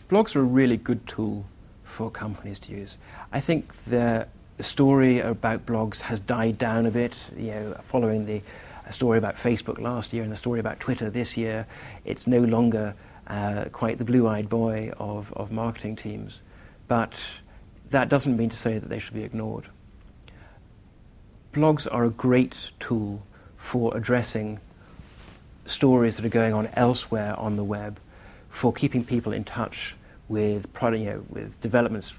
Blogs are a really good tool for companies to use. I think the story about blogs has died down a bit, following the story about Facebook last year and the story about Twitter this year. It's no longer quite the blue-eyed boy of marketing teams, but that doesn't mean to say that they should be ignored. Blogs are a great tool for addressing stories that are going on elsewhere on the web, for keeping people in touch with with developments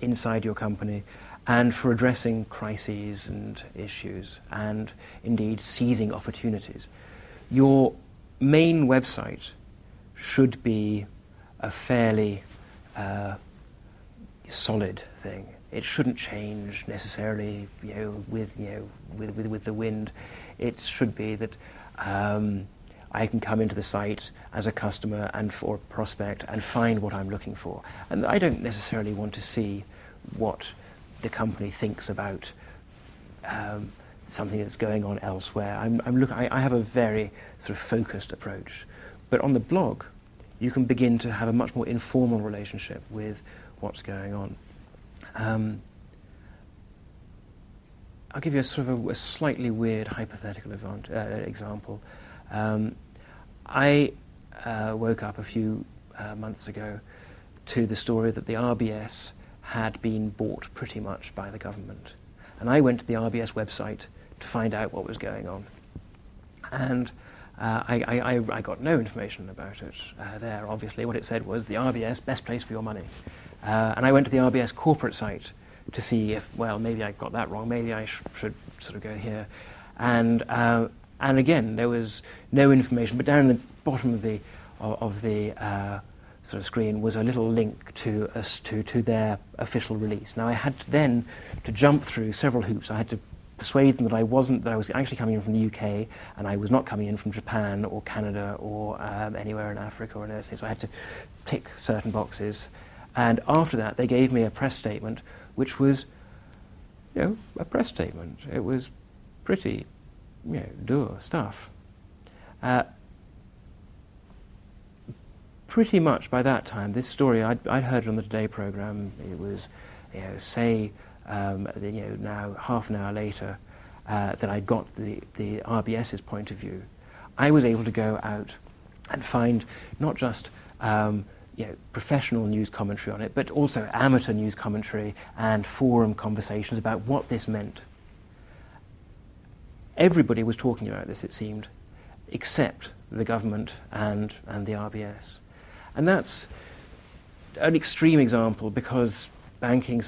inside your company, and for addressing crises and issues, and indeed seizing opportunities. Your main website should be a fairly solid thing. It shouldn't change necessarily, with the wind. It should be that I can come into the site as a customer and for a prospect and find what I'm looking for. And I don't necessarily want to see what the company thinks about something that's going on elsewhere. I have a very sort of focused approach. But on the blog, you can begin to have a much more informal relationship with what's going on. I'll give you a slightly weird hypothetical example. I woke up a few months ago to the story that the RBS had been bought pretty much by the government. And I went to the RBS website to find out what was going on. And I got no information about it there. Obviously, what it said was the RBS, best place for your money. And I went to the RBS corporate site to see if, well, maybe I got that wrong. Maybe I should sort of go here. And again, there was no information. But down in the bottom of the sort of screen was a little link to their official release. Now I had then to jump through several hoops. I had to persuade them that I was actually coming in from the UK, and I was not coming in from Japan or Canada or anywhere in Africa or anything. So I had to tick certain boxes. And after that, they gave me a press statement, which was, a press statement. It was pretty, dour stuff. Pretty much by that time, this story, I'd heard it on the Today programme. It was, now half an hour later, that I'd got the RBS's point of view. I was able to go out and find not just professional news commentary on it, but also amateur news commentary and forum conversations about what this meant. Everybody was talking about this, it seemed, except the government and the RBS. And that's an extreme example because the banking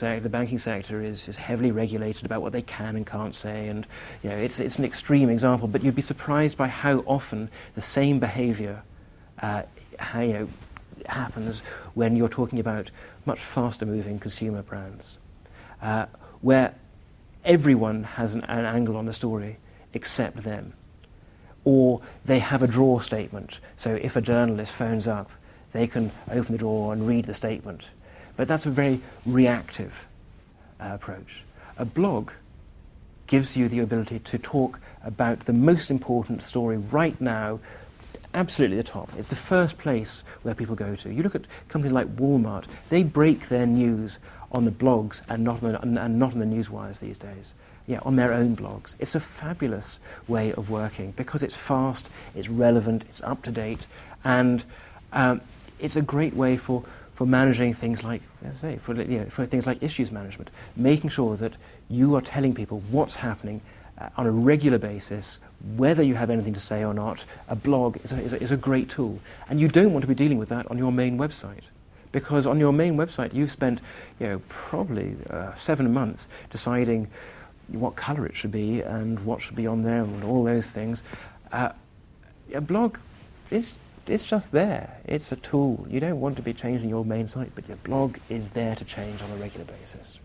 sector is heavily regulated about what they can and can't say, and it's an extreme example. But you'd be surprised by how often the same behaviour happens when you're talking about much faster-moving consumer brands, where everyone has an angle on the story except them, or they have a draw statement. So if a journalist phones up, they can open the door and read the statement. But that's a very reactive approach. A blog gives you the ability to talk about the most important story right now, absolutely at the top. It's the first place where people go to. You look at a company like Walmart, they break their news on the blogs and not on the news wires these days. On their own blogs. It's a fabulous way of working because it's fast, it's relevant, it's up to date, and it's a great way for managing things like, for things like issues management, making sure that you are telling people what's happening on a regular basis, whether you have anything to say or not. A blog is a great tool, and you don't want to be dealing with that on your main website, because on your main website you've spent probably 7 months deciding what colour it should be and what should be on there and all those things. A blog it's just there. It's a tool. You don't want to be changing your main site, but your blog is there to change on a regular basis.